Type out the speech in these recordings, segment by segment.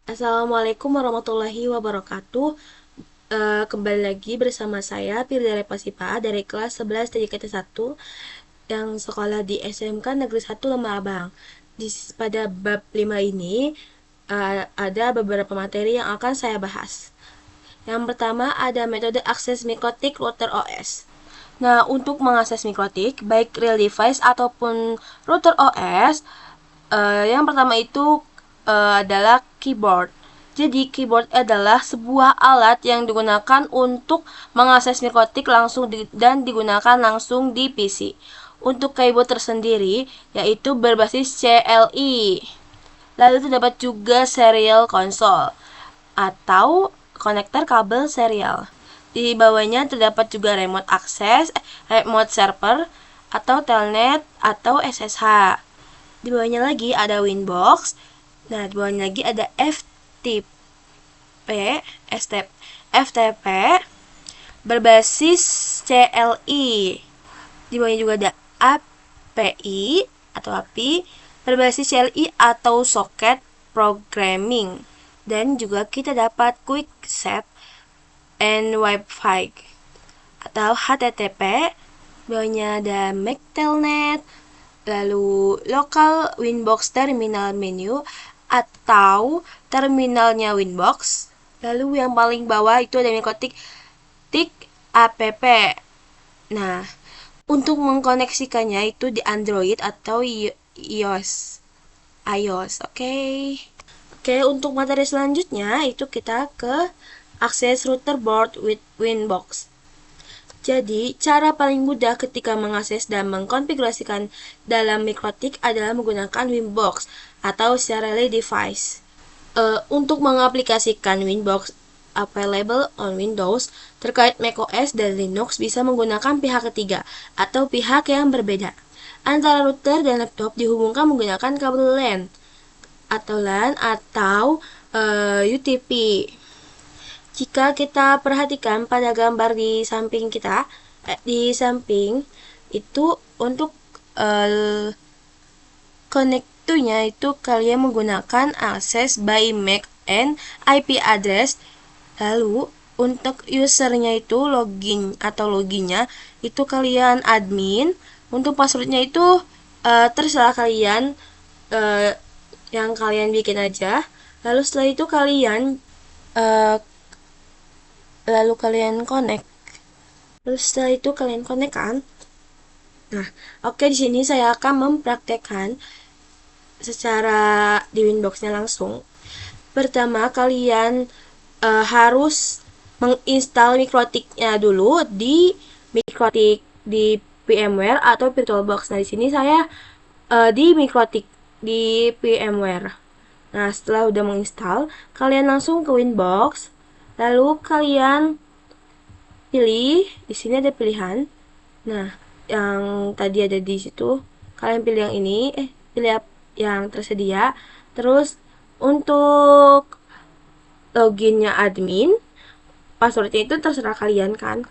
Assalamualaikum warahmatullahi wabarakatuh. Kembali lagi bersama saya Firda Pasipa dari kelas 11 TJKT 1 yang sekolah di SMK Negeri 1 Lembah Abang. Pada bab 5 ini ada beberapa materi yang akan saya bahas. Yang pertama ada metode akses mikrotik router OS. Nah, untuk mengakses mikrotik, baik real device ataupun router OS, yang pertama itu adalah keyboard. Jadi keyboard adalah sebuah alat yang digunakan untuk mengakses mikrotik langsung dan digunakan langsung di PC. Untuk keyboard tersendiri yaitu berbasis CLI. Lalu terdapat juga serial console atau konektor kabel serial. Di bawahnya terdapat juga remote access, remote server atau telnet atau SSH. Di bawahnya lagi ada Winbox. Nah, di bawahnya lagi ada FTP berbasis CLI. Di bawahnya juga ada API atau API berbasis CLI atau socket programming. Dan juga kita dapat quick set and Wi-Fi atau HTTP. Bawahnya ada MAC Telnet, lalu local Winbox terminal menu atau terminalnya Winbox. Lalu yang paling bawah itu ada mikrotik tik app. Nah, untuk mengkoneksikannya itu di Android atau iOS. Oke. Untuk materi selanjutnya itu kita ke akses router board with Winbox. Jadi, cara paling mudah ketika mengakses dan mengkonfigurasikan dalam mikrotik adalah menggunakan Winbox atau serial device. Untuk mengaplikasikan Winbox available on Windows terkait macOS dan Linux bisa menggunakan pihak ketiga atau pihak yang berbeda. Antara router dan laptop dihubungkan menggunakan kabel LAN atau UTP. Jika kita perhatikan pada gambar di samping itu untuk connect-nya itu kalian menggunakan akses by MAC and IP address. Lalu untuk usernya itu loginnya itu kalian admin. Untuk passwordnya itu terserah kalian, yang kalian bikin aja. Lalu setelah itu kalian connect. Lalu setelah itu kalian connect kan? Nah, di sini saya akan mempraktekkan secara di Winbox-nya langsung. Pertama, kalian harus menginstal mikrotiknya dulu di mikrotik di VMware atau VirtualBox. Nah, di sini saya di mikrotik di VMware. Nah, setelah udah menginstal, kalian langsung ke Winbox. Lalu kalian pilih, di sini ada pilihan. Nah, yang tadi ada di situ, kalian pilih yang ini, pilih yang tersedia. Terus untuk loginnya admin, passwordnya itu terserah kalian kan,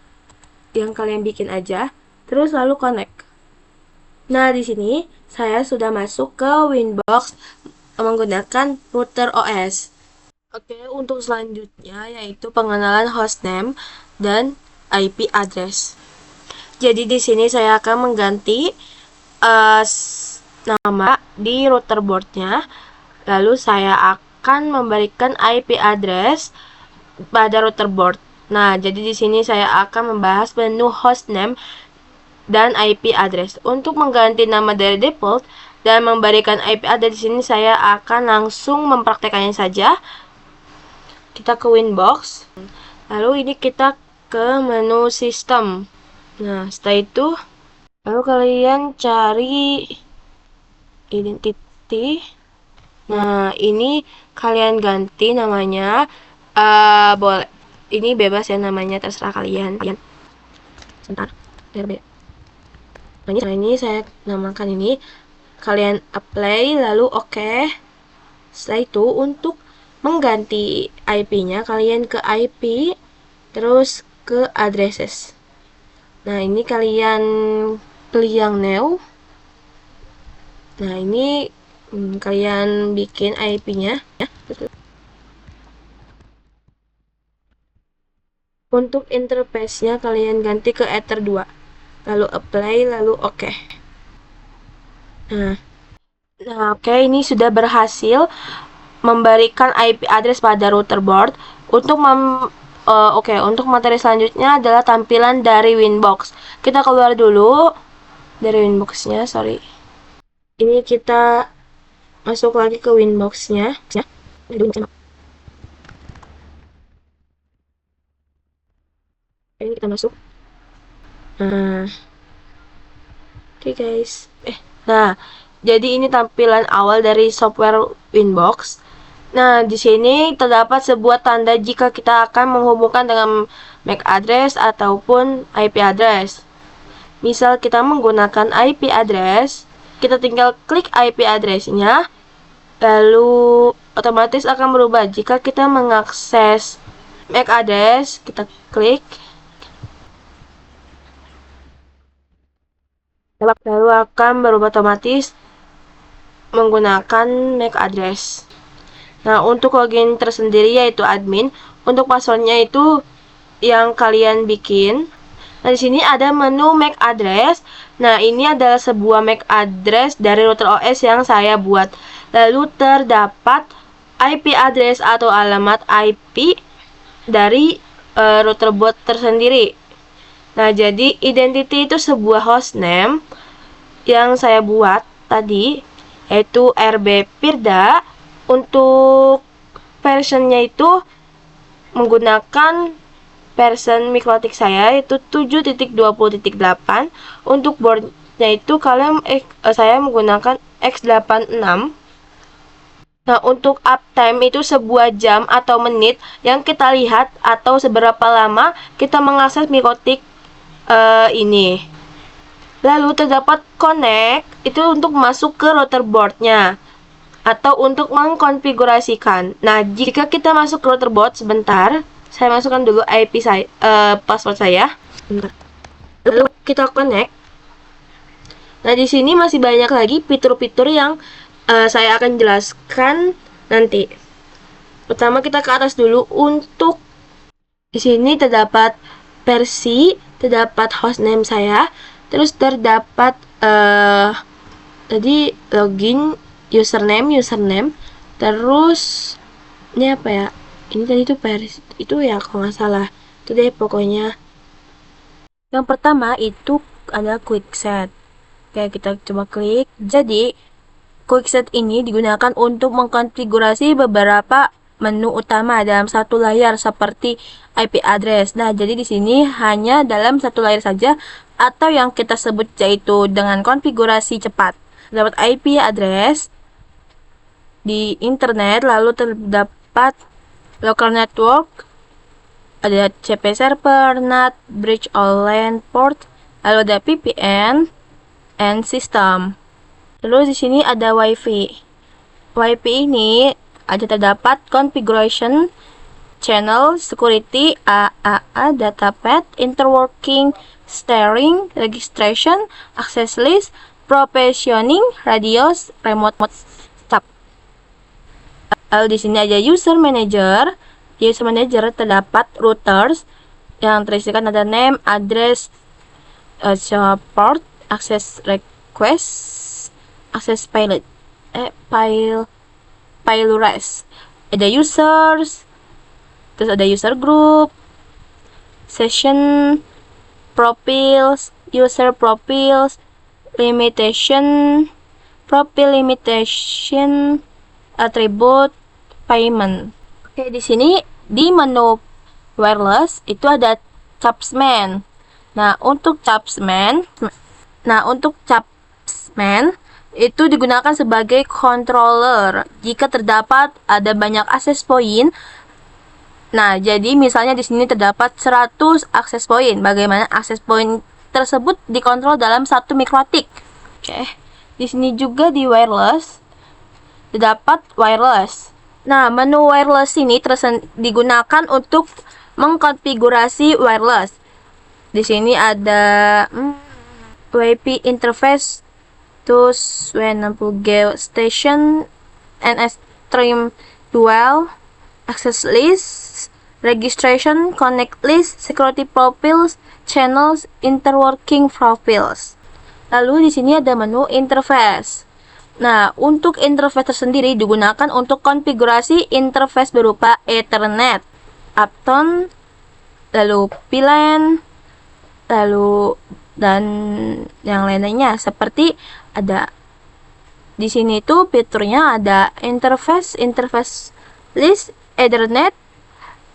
yang kalian bikin aja. Terus lalu connect. Nah, di sini saya sudah masuk ke Winbox menggunakan router OS. Untuk selanjutnya yaitu pengenalan hostname dan IP address. Jadi di sini saya akan mengganti nama di router boardnya. Lalu saya akan memberikan IP address pada router board. Nah, jadi di sini saya akan membahas menu hostname dan IP address. Untuk mengganti nama dari default dan memberikan IP address, di sini saya akan langsung mempraktekannya saja. Kita ke Winbox. Lalu ini kita ke menu sistem. Nah, setelah itu lalu kalian cari identity. Nah, ini kalian ganti namanya. Boleh. Ini bebas ya namanya, terserah kalian. Sebentar. Nah, ini saya namakan ini. Kalian apply lalu oke. Setelah itu untuk mengganti IP-nya, kalian ke IP, terus ke addresses. Nah, ini kalian pilih yang new. Nah, ini kalian bikin IP-nya. Untuk interface-nya kalian ganti ke Ether 2. Lalu apply, lalu oke. Nah, oke, ini sudah berhasil memberikan IP address pada router board. Untuk materi selanjutnya adalah tampilan dari Winbox. Kita keluar dulu dari Winbox-nya, sorry. Ini kita masuk lagi ke Winbox-nya. Ini kita masuk. Nah, oke guys. Nah, jadi ini tampilan awal dari software Winbox. Nah, di sini terdapat sebuah tanda jika kita akan menghubungkan dengan MAC address ataupun IP address. Misal kita menggunakan IP address, kita tinggal klik IP address-nya, lalu otomatis akan berubah. Jika kita mengakses MAC address, kita klik, lalu akan berubah otomatis menggunakan MAC address. Nah, untuk login tersendiri yaitu admin. Untuk passwordnya itu yang kalian bikin. Nah, di sini ada menu MAC address. Nah, ini adalah sebuah MAC address dari router OS yang saya buat. Lalu terdapat IP address atau alamat IP dari router board tersendiri. Nah, jadi identity itu sebuah hostname yang saya buat tadi, yaitu RB Firda. Untuk versionnya itu menggunakan version mikrotik saya itu 7.20.8. Untuk boardnya itu saya menggunakan X86. Nah, untuk uptime itu sebuah jam atau menit yang kita lihat atau seberapa lama kita mengakses mikrotik ini. Lalu terdapat connect itu untuk masuk ke router boardnya atau untuk mengkonfigurasikan. Nah, jika kita masuk ke router board, sebentar, saya masukkan dulu IP saya, password saya. Lalu kita connect. Nah, di sini masih banyak lagi fitur-fitur yang saya akan jelaskan nanti. Pertama kita ke atas dulu. Untuk di sini terdapat versi, terdapat hostname saya, terus terdapat tadi login, username, terus ini apa ya? Ini tadi itu versi itu ya kalau nggak salah. Itu deh pokoknya. Yang pertama itu adalah quick set. Oke, kita coba klik. Jadi quickset ini digunakan untuk mengkonfigurasi beberapa menu utama dalam satu layar seperti IP address. Nah, jadi di sini hanya dalam satu layar saja atau yang kita sebut yaitu dengan konfigurasi cepat. Terdapat IP address di internet, lalu terdapat local network, ada CP server, NAT, bridge all LAN port, lalu ada VPN and system. Terus di sini ada WiFi. WiFi ini ada terdapat configuration, channel, security, AAA, data path, interworking, steering, registration, access list, provisioning, radios, remote stop. Lalu di sini ada user manager. Di user manager terdapat routers yang terisikan ada name, address, port, access request, access file rest. Ada users, terus ada user group, session, profiles, user profiles, limitation, profile limitation, attribute, payment. Oke, di sini di menu wireless itu ada Chapsman. Nah, untuk Chapsman itu digunakan sebagai controller jika terdapat ada banyak access point. Nah, jadi misalnya di sini terdapat 100 access point. Bagaimana access point tersebut dikontrol dalam satu mikrotik. Oke. Di sini juga di wireless terdapat wireless. Nah, menu wireless ini digunakan untuk mengkonfigurasi wireless. Di sini ada WiFi interface, terus W60G station, NS stream dual, access list, registration, connect list, security profiles, channels, interworking profiles. Lalu di sini ada menu interface. Nah, untuk interface tersendiri digunakan untuk konfigurasi interface berupa Ethernet, Upton, lalu VLAN, lalu dan yang lainnya seperti ada di sini tuh fiturnya ada interface list, Ethernet,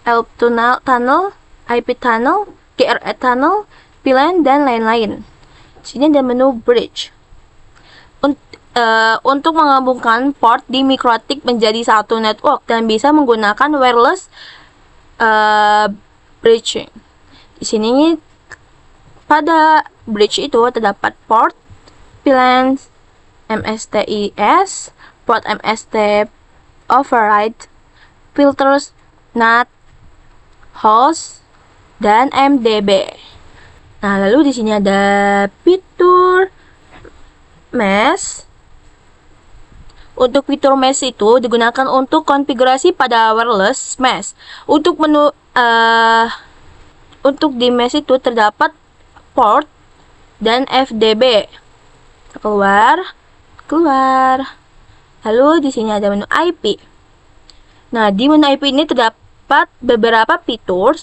ELP tunnel, IP tunnel, GRE tunnel, VLAN dan lain-lain. Sini ada menu bridge. Untuk menggabungkan port di MikroTik menjadi satu network dan bisa menggunakan wireless bridging. Di sini pada bridge itu terdapat port VLAN, MSTIS, port MST override, filters, NAT, host, dan MDB. Nah, lalu di sini ada fitur mesh. Untuk fitur mesh itu digunakan untuk konfigurasi pada wireless mesh. Untuk di mesh itu terdapat port dan FDB. Keluar. Lalu di sini ada menu IP. Nah, di menu IP ini terdapat beberapa fitur.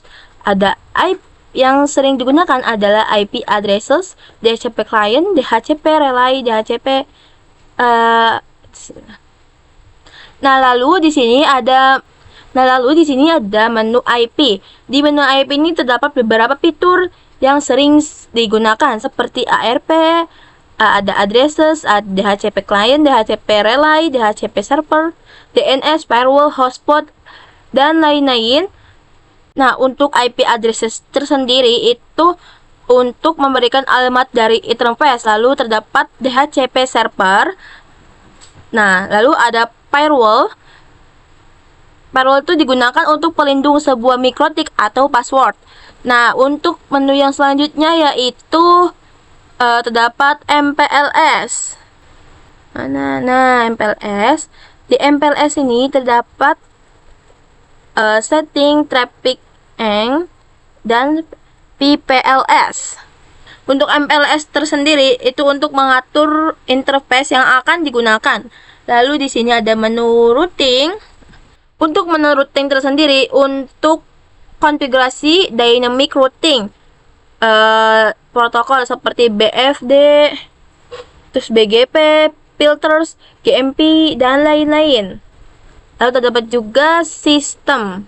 Ada IP yang sering digunakan adalah IP addresses, DHCP client, DHCP relay, DHCP Nah, lalu di sini ada menu IP. Di menu IP ini terdapat beberapa fitur yang sering digunakan seperti ARP, ada addresses, ada DHCP client, DHCP relay, DHCP server, DNS, firewall, hotspot, dan lain-lain. Nah, untuk IP addresses tersendiri itu untuk memberikan alamat dari interface. Lalu terdapat DHCP server. Nah, lalu ada firewall. Firewall itu digunakan untuk pelindung sebuah MikroTik atau password. Nah, untuk menu yang selanjutnya yaitu terdapat MPLS. Nah, MPLS. Di MPLS ini terdapat setting traffic eng dan PPLS. Untuk MPLS tersendiri itu untuk mengatur interface yang akan digunakan. Lalu di sini ada menu routing. Untuk menu routing tersendiri untuk konfigurasi dynamic routing protokol seperti BFD, terus BGP, filters, GMP dan lain-lain. Lalu terdapat juga sistem.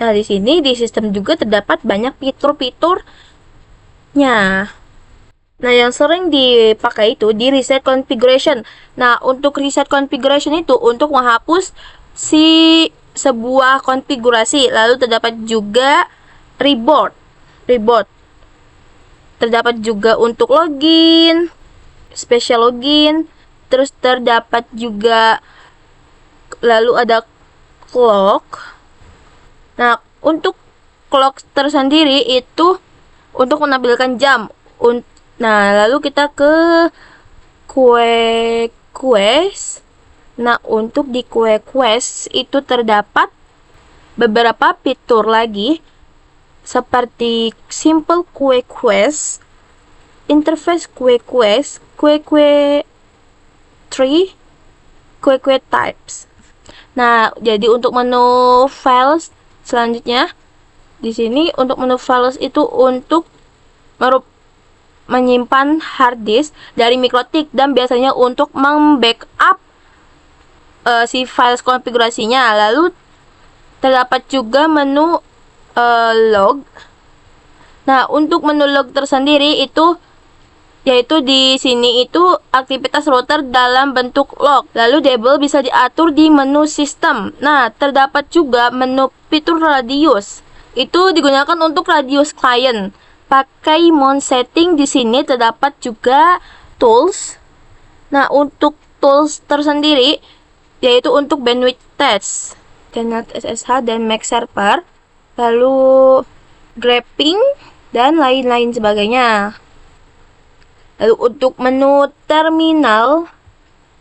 Nah, di sini di sistem juga terdapat banyak fitur-fiturnya. Nah, yang sering dipakai itu di reset configuration. Nah, untuk reset configuration itu untuk menghapus sebuah konfigurasi. Lalu terdapat juga reboot. Terdapat juga untuk login, special login. Terus terdapat juga lalu ada clock. Nah, untuk clock tersendiri itu untuk menampilkan jam. Nah, lalu kita ke quest. Nah, untuk di quest itu terdapat beberapa fitur lagi seperti simple quest, interface quest, tree, types. Nah, jadi untuk menu files selanjutnya di sini untuk menu files itu untuk menyimpan hard disk dari MikroTik dan biasanya untuk membackup si file konfigurasinya. Lalu terdapat juga menu log. Nah, untuk menu log tersendiri itu yaitu di sini itu aktivitas router dalam bentuk log. Lalu label bisa diatur di menu sistem. Nah, terdapat juga menu fitur radius. Itu digunakan untuk radius client. Pakai mount setting di sini terdapat juga tools. Nah, untuk tools tersendiri yaitu untuk bandwidth test, Telnet SSH dan Mac server, lalu graphing dan lain-lain sebagainya. Lalu untuk menu terminal.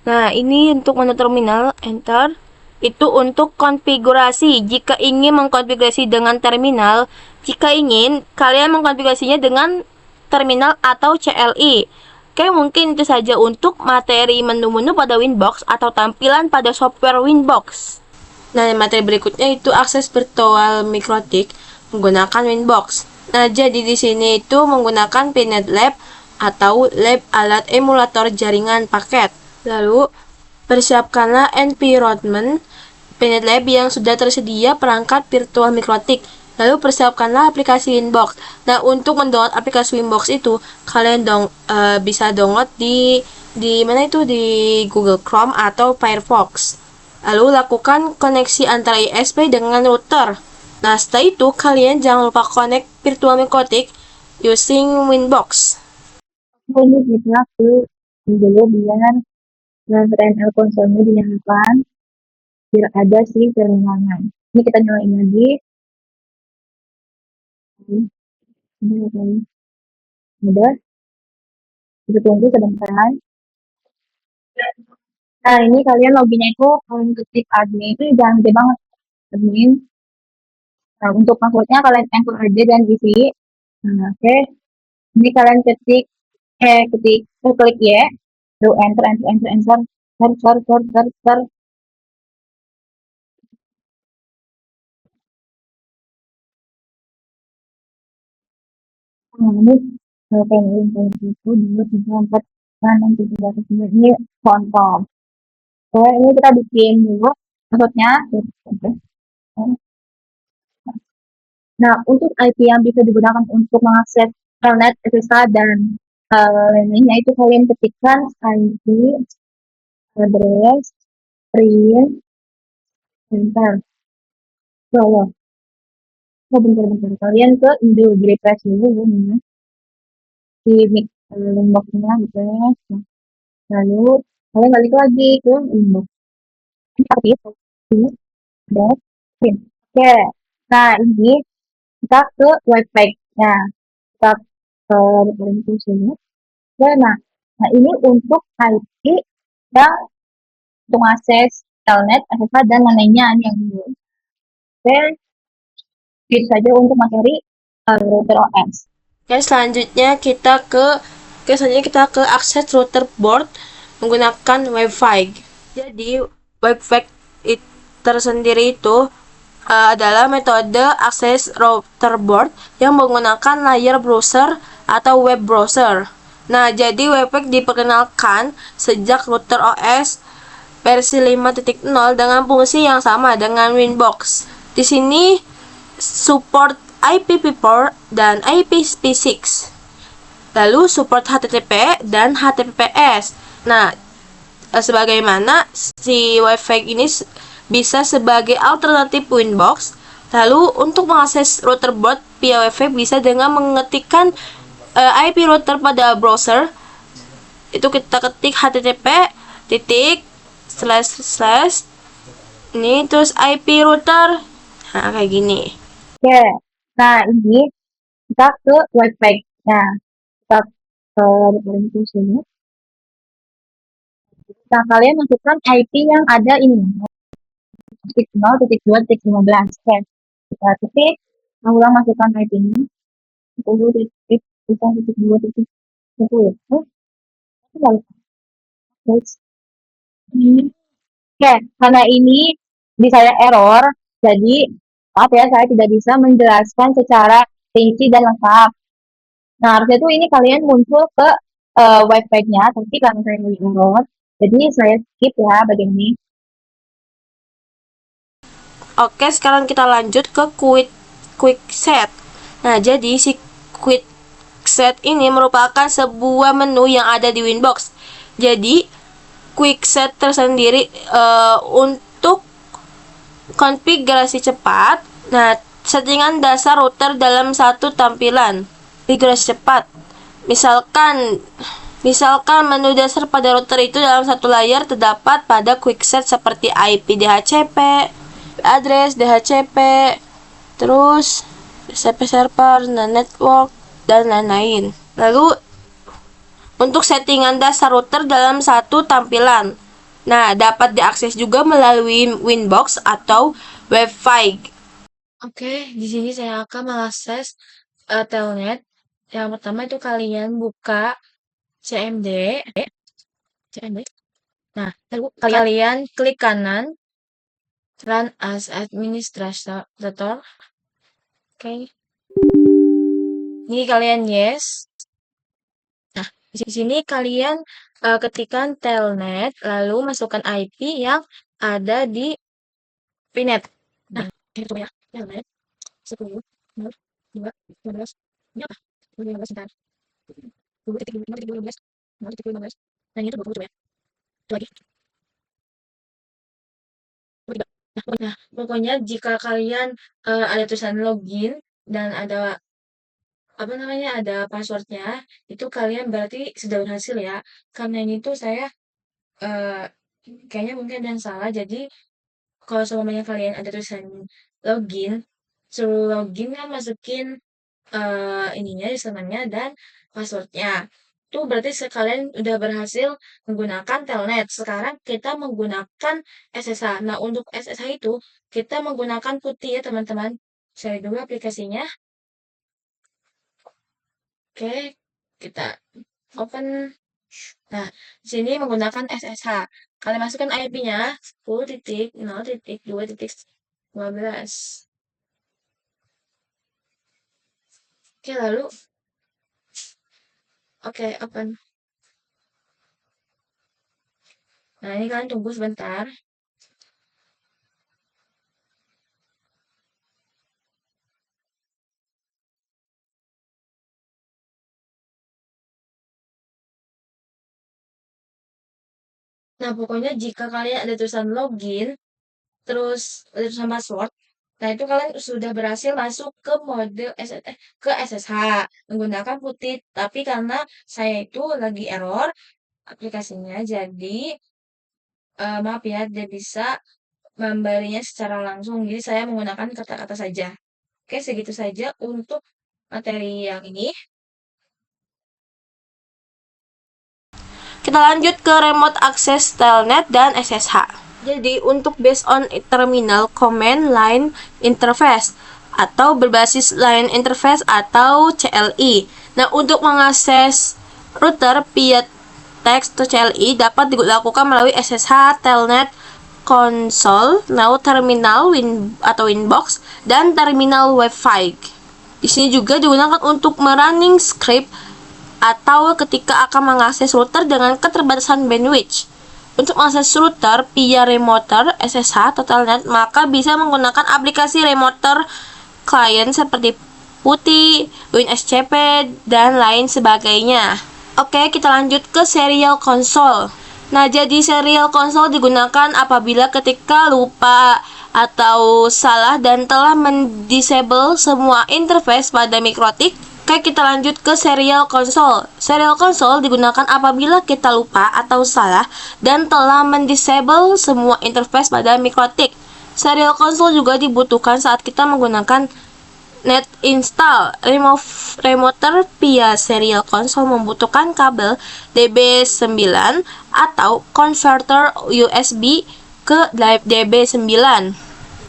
Nah, ini untuk menu terminal, enter. Itu untuk konfigurasi. Jika ingin mengkonfigurasi dengan terminal, jika ingin, kalian mengkonfigurasinya dengan terminal atau CLI. Oke, mungkin itu saja untuk materi menu-menu pada Winbox atau tampilan pada software Winbox. Nah, materi berikutnya itu akses virtual mikrotik menggunakan Winbox. Nah, jadi di sini itu menggunakan Pinet Lab atau lab alat emulator jaringan paket. Lalu, persiapkanlah environment Pinet Lab yang sudah tersedia perangkat virtual mikrotik. Lalu persiapkanlah aplikasi Winbox. Nah, untuk mendownload aplikasi Winbox itu, kalian bisa download di mana itu, di Google Chrome atau Firefox. Lalu lakukan koneksi antara ISP dengan router. Nah, setelah itu kalian jangan lupa connect virtual mikrotik using Winbox. Ini kita dulu biar VNL konsolnya dinyalakan biar ada sih terminalnya. Ini kita nyalain lagi. Udah, kita tunggu sebentar. Nah, ini kalian loginnya itu ketik admin itu jangan gede banget admin. Nah, untuk passwordnya kalian enter aja dan isi. Nah, oke. Ini kalian klik ya. Lalu enter. Enter. Nah, ini itu 2, 3, 4, 6, 7, 8, 9. Ini contoh. Oke, ini kita bikin dulu passwordnya. Nah, untuk IP yang bisa digunakan untuk mengakses telnet, SSH, dan lainnya itu kalian ketikkan IP, address, print, enter. Oh, bentar. Kalian ke Indo, di refresh dulu ya. Di inbox-nya refresh. Lalu kalian balik lagi ke inbox. Ini aktif, dash, print. Oke, nah ini kita ke webpage. Nah, kita ke sini. Nah, ini untuk IP yang untuk akses telnet, SSH, dan lainnya yang dulu. Oke, itu saja untuk materi router OS. Oke, selanjutnya kita ke akses router board menggunakan Wi-Fi. Jadi, Wi-Fi tersendiri itu adalah metode akses router board yang menggunakan layar browser atau web browser. Nah, jadi Wi-Fi diperkenalkan sejak router OS versi 5.0 dengan fungsi yang sama dengan Winbox. Di sini support IPv4 dan IPv6. Lalu support HTTP dan HTTPS. Nah, sebagaimana si Wi-Fi ini bisa sebagai alternatif Winbox. Lalu untuk mengakses router board via Wi-Fi bisa dengan mengetikkan IP router pada browser. Itu kita ketik http / ini terus IP router. Nah, kayak gini. Oke, nah ini kita ke Wi-Fi. Nah, kita ke sini. Nah, kalian masukkan IP yang ada ini. 0.2.15. Oke, kita ketik. Ulang masukkan IP-nya. 10.2.10. Oke, karena ini di saya error, jadi maaf ya, saya tidak bisa menjelaskan secara rinci dan lengkap. Nah, harusnya tuh ini kalian muncul ke webpage-nya, tapi karena saya lagi error, jadi saya skip ya bagian ini. Oke, sekarang kita lanjut ke quick set. Nah, jadi si quick set ini merupakan sebuah menu yang ada di Winbox. Jadi, quick set tersendiri untuk konfigurasi cepat. Nah, settingan dasar router dalam satu tampilan. Konfigurasi cepat. Misalkan menu dasar pada router itu dalam satu layar terdapat pada quick set seperti IP DHCP, address DHCP, terus DHCP server, network, dan lain-lain. Lalu untuk settingan dasar router dalam satu tampilan. Nah, dapat diakses juga melalui Winbox atau Wi-Fi. Oke, di sini saya akan mengakses Telnet. Yang pertama itu kalian buka CMD. CMD. Nah, lalu kalian klik kanan Run as Administrator. Oke. Ini kalian yes. Nah, di sini kalian ketikkan telnet, lalu masukkan IP yang ada di VNet. Nah, ini coba ya. Telnet 10 0 2 15. Ini apa? 15 bentar. 2.5.15. 0.15. Nah, ini tuh 20 coba ya. Itu lagi. Nah, pokoknya jika kalian ada tulisan login dan ada apa namanya ada passwordnya, itu kalian berarti sudah berhasil ya. Karena ini tuh saya eh, kayaknya mungkin ada yang salah. Jadi kalau semuanya kalian ada tulisan login, suruh login kan masukin ininya usernya dan passwordnya. Itu berarti sekalian udah berhasil menggunakan telnet. Sekarang kita menggunakan SSH. Nah, untuk SSH itu kita menggunakan putih ya, teman-teman. Saya dulu aplikasinya. Oke, kita open. Nah, di sini menggunakan SSH. Kalian masukkan IP-nya 10.0.2.15. Oke, lalu oke, open. Nah, ini kalian tunggu sebentar. Nah, pokoknya jika kalian ada tulisan login, terus ada tulisan password, nah itu kalian sudah berhasil masuk ke mode ke SSH menggunakan putih. Tapi karena saya itu lagi error aplikasinya, jadi maaf ya, tidak bisa memberinya secara langsung. Jadi saya menggunakan kata-kata saja. Oke, segitu saja untuk materi yang ini. Kita lanjut ke remote access telnet dan SSH. Jadi untuk based on terminal command line interface atau berbasis line interface atau CLI. Nah, untuk mengakses router via text to CLI dapat dilakukan melalui SSH, telnet, console, now terminal atau Winbox dan terminal Wi-Fi. Di sini juga digunakan untuk merunning script atau ketika akan mengakses router dengan keterbatasan bandwidth. Untuk mengakses router via remoter SSH atau telnet, maka bisa menggunakan aplikasi remoter client seperti Putih, WinSCP, dan lain sebagainya. Oke, kita lanjut ke serial console. Nah, jadi serial console digunakan apabila ketika lupa atau salah dan telah mendisable semua interface pada mikrotik. Oke, kita lanjut ke serial console. Serial console digunakan apabila kita lupa atau salah dan telah mendisable semua interface pada mikrotik. Serial console juga dibutuhkan saat kita menggunakan net install. Remoter via serial console membutuhkan kabel DB9 atau converter USB ke DB9.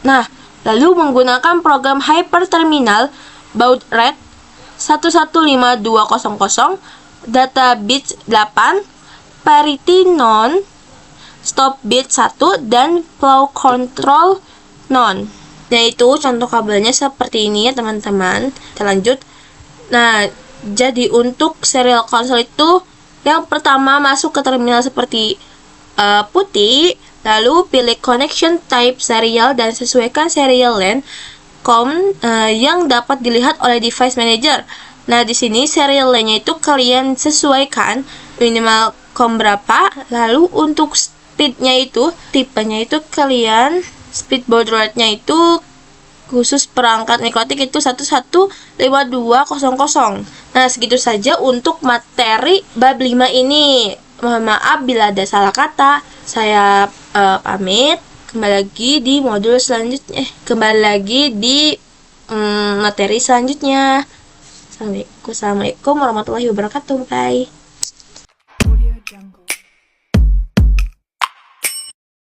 Nah, lalu menggunakan program hyperterminal baud rate 115200, data bit 8, parity non, stop bit 1, dan flow control non. Nah, itu contoh kabelnya seperti ini ya, teman-teman. Kita lanjut. Nah, jadi untuk serial console itu yang pertama masuk ke terminal seperti putih, lalu pilih connection type serial dan sesuaikan serial LAN yang dapat dilihat oleh device manager. Nah, di sini serial LAN-nya itu kalian sesuaikan minimal COM berapa, lalu untuk speed-nya itu, tipenya itu kalian speed baud rate-nya itu khusus perangkat mikrotik itu 115200. Nah, segitu saja untuk materi bab 5 ini. Mohon maaf bila ada salah kata. Saya pamit. Kembali lagi di modul selanjutnya. Kembali lagi di materi selanjutnya. Assalamualaikum warahmatullahi wabarakatuh. Bye.